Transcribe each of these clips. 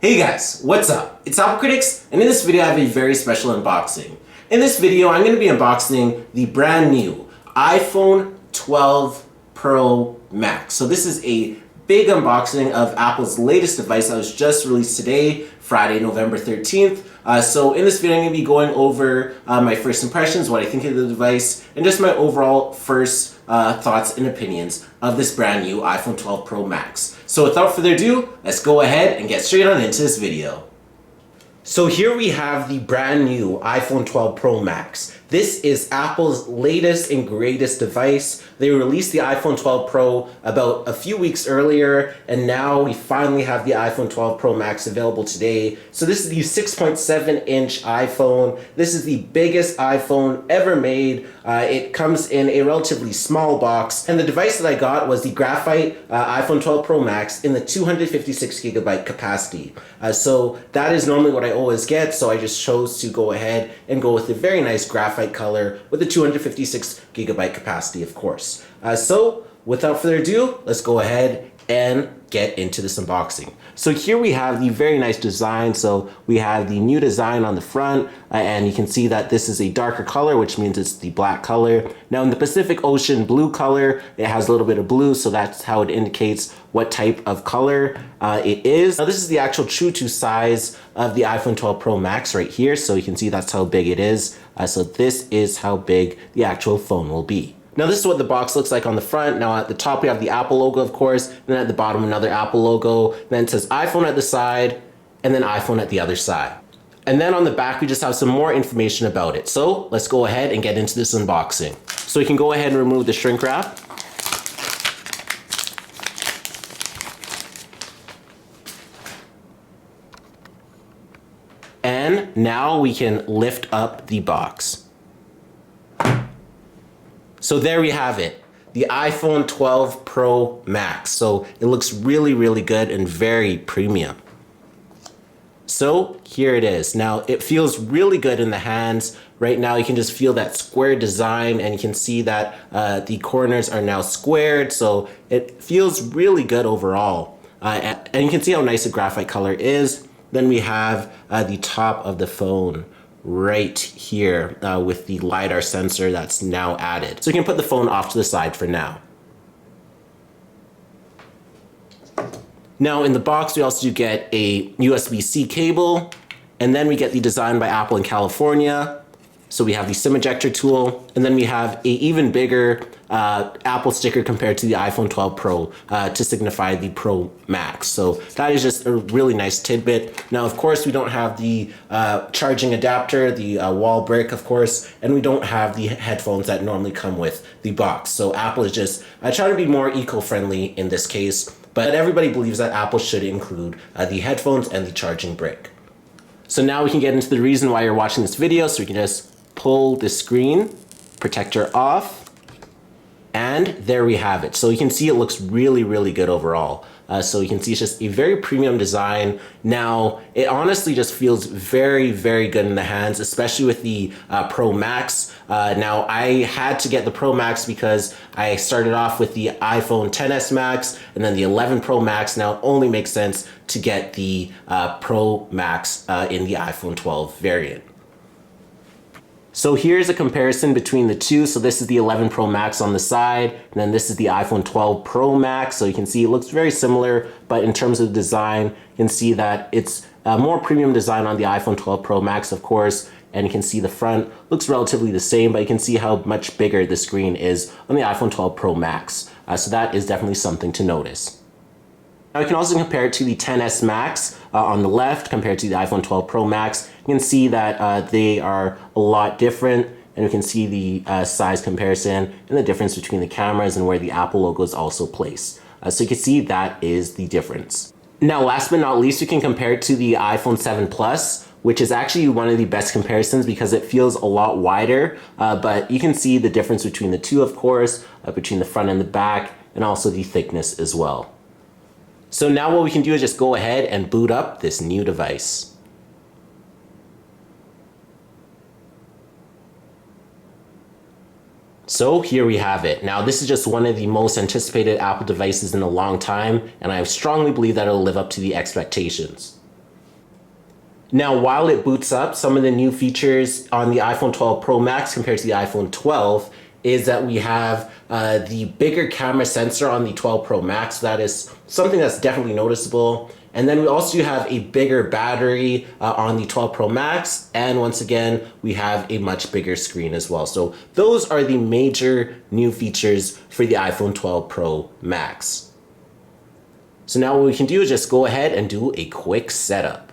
Hey guys, what's up? It's AppleCritics, and in this video I have a very special unboxing. In this video I'm going to be unboxing the brand new iPhone 12 Pro Max. So this is a big unboxing of Apple's latest device that was just released today, Friday, November 13th. So in this video I'm going to be going over my first impressions, what I think of the device, and just my overall first thoughts and opinions of this brand new iPhone 12 Pro Max. So without further ado, let's go ahead and get straight on into this video. So here we have the brand new iPhone 12 Pro Max. This is Apple's latest and greatest device. They released the iPhone 12 Pro about a few weeks earlier, and now we finally have the iPhone 12 Pro Max available today. So this is the 6.7-inch iPhone. This is the biggest iPhone ever made. It comes in a relatively small box, and the device that I got was the Graphite iPhone 12 Pro Max in the 256GB capacity. So that is normally what I always get, so I just chose to go ahead and go with a very nice graphite color with a 256GB capacity, of course. So without further ado, let's go ahead and get into this unboxing. So here we have the very nice design. So we have the new design on the front, and you can see that this is a darker color, which means it's the black color. Now in the Pacific Ocean blue color, it has a little bit of blue, so that's how it indicates what type of color it is. Now this is the actual true to size of the iPhone 12 Pro Max right here. So you can see that's how big it is. So this is how big the actual phone will be. Now this is what the box looks like on the front. Now at the top we have the Apple logo, of course, and then at the bottom another Apple logo. Then it says iPhone at the side, and then iPhone at the other side. And then on the back we just have some more information about it. So let's go ahead and get into this unboxing. So we can go ahead and remove the shrink wrap. And now we can lift up the box. So there we have it, the iPhone 12 Pro Max. So it looks really, really good and very premium. So here it is. Now it feels really good in the hands. Right now you can just feel that square design, and you can see that the corners are now squared. So it feels really good overall. And you can see how nice the graphite color is. Then we have the top of the phone right here with the LiDAR sensor that's now added. So you can put the phone off to the side for now. Now in the box we also do get a USB-C cable, and then we get the design by Apple in California. So we have the SIM ejector tool, and then we have a even bigger Apple sticker compared to the iPhone 12 Pro to signify the Pro Max. So that is just a really nice tidbit. Now, of course, we don't have the charging adapter, the wall brick, of course, and we don't have the headphones that normally come with the box. So Apple is just trying to be more eco-friendly in this case, but everybody believes that Apple should include the headphones and the charging brick. So now we can get into the reason why you're watching this video. So we can just pull the screen protector off, and there we have it. So you can see it looks really, really good overall. So you can see it's just a very premium design. Now, it honestly just feels very, very good in the hands, especially with the Pro Max. Now, I had to get the Pro Max because I started off with the iPhone XS Max and then the 11 Pro Max. Now, it only makes sense to get the Pro Max in the iPhone 12 variant. So here's a comparison between the two. So this is the 11 Pro Max on the side, and then this is the iPhone 12 Pro Max. So you can see it looks very similar, but in terms of design, you can see that it's a more premium design on the iPhone 12 Pro Max, of course, and you can see the front looks relatively the same, but you can see how much bigger the screen is on the iPhone 12 Pro Max. So that is definitely something to notice. Now you can also compare it to the XS Max on the left compared to the iPhone 12 Pro Max. You can see that they are a lot different, and you can see the size comparison and the difference between the cameras and where the Apple logo is also placed. So you can see that is the difference. Now last but not least, you can compare it to the iPhone 7 Plus, which is actually one of the best comparisons because it feels a lot wider, but you can see the difference between the two, of course, between the front and the back, and also the thickness as well. So now what we can do is just go ahead and boot up this new device. So here we have it. Now this is just one of the most anticipated Apple devices in a long time, and I strongly believe that it'll live up to the expectations. Now, while it boots up, some of the new features on the iPhone 12 Pro Max compared to the iPhone 12 is that we have the bigger camera sensor on the 12 Pro Max. That is something that's definitely noticeable. And then we also have a bigger battery on the 12 Pro Max. And once again, we have a much bigger screen as well. So those are the major new features for the iPhone 12 Pro Max. So now what we can do is just go ahead and do a quick setup.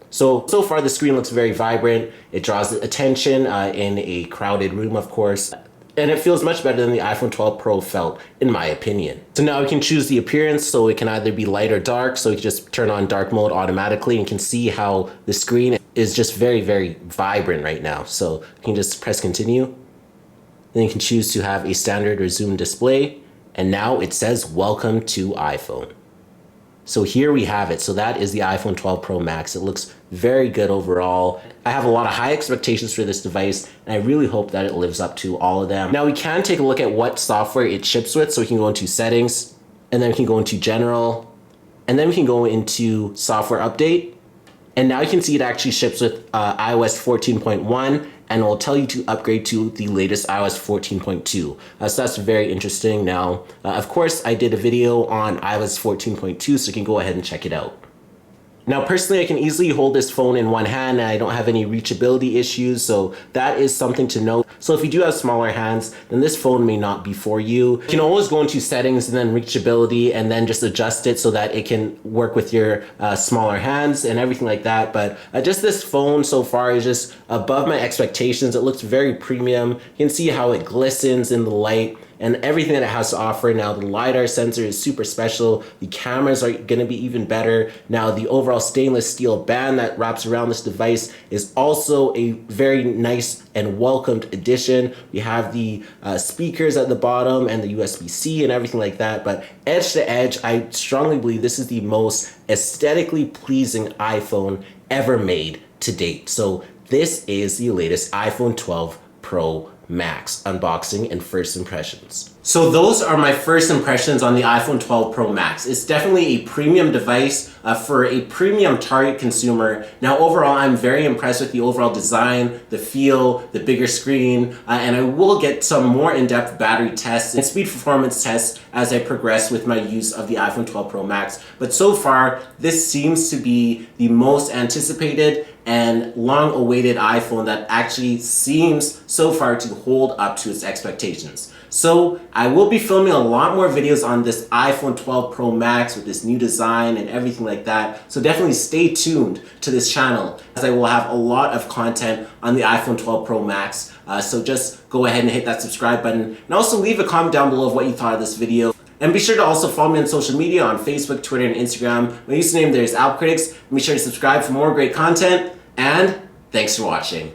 So far the screen looks very vibrant. It draws attention in a crowded room, of course. And it feels much better than the iPhone 12 Pro felt, in my opinion. So now we can choose the appearance, so it can either be light or dark. So you can just turn on dark mode automatically, and you can see how the screen is just very, very vibrant right now. So you can just press continue. Then you can choose to have a standard or zoom display. And now it says, welcome to iPhone. So here we have it. So that is the iPhone 12 Pro Max. It looks very good overall. I have a lot of high expectations for this device, and I really hope that it lives up to all of them. Now we can take a look at what software it ships with. So we can go into settings, and then we can go into general, and then we can go into software update. And now you can see it actually ships with iOS 14.1, and it will tell you to upgrade to the latest iOS 14.2. So that's very interesting. Now, of course, I did a video on iOS 14.2, so you can go ahead and check it out. Now, personally, I can easily hold this phone in one hand and I don't have any reachability issues, so that is something to note. So if you do have smaller hands, then this phone may not be for you. You can always go into settings and then reachability and then just adjust it so that it can work with your smaller hands and everything like that. But just this phone so far is just above my expectations. It looks very premium. You can see how it glistens in the light and everything that it has to offer. Now the LiDAR sensor is super special. The cameras are gonna be even better. Now the overall stainless steel band that wraps around this device is also a very nice and welcomed addition. We have the speakers at the bottom and the USB-C and everything like that, but edge to edge, I strongly believe this is the most aesthetically pleasing iPhone ever made to date. So this is the latest iPhone 12 Pro Max unboxing and first impressions. So those are my first impressions on the iPhone 12 Pro Max. It's definitely a premium device for a premium target consumer. Now overall, I'm very impressed with the overall design, the feel, the bigger screen, and I will get some more in-depth battery tests and speed performance tests as I progress with my use of the iPhone 12 Pro Max. But so far, this seems to be the most anticipated and long-awaited iPhone that actually seems so far to hold up to its expectations. So I will be filming a lot more videos on this iPhone 12 Pro Max with this new design and everything like that. So definitely stay tuned to this channel as I will have a lot of content on the iPhone 12 Pro Max. So just go ahead and hit that subscribe button and also leave a comment down below of what you thought of this video. And be sure to also follow me on social media on Facebook, Twitter, and Instagram. My username there is AppleCritics. Be sure to subscribe for more great content, and thanks for watching.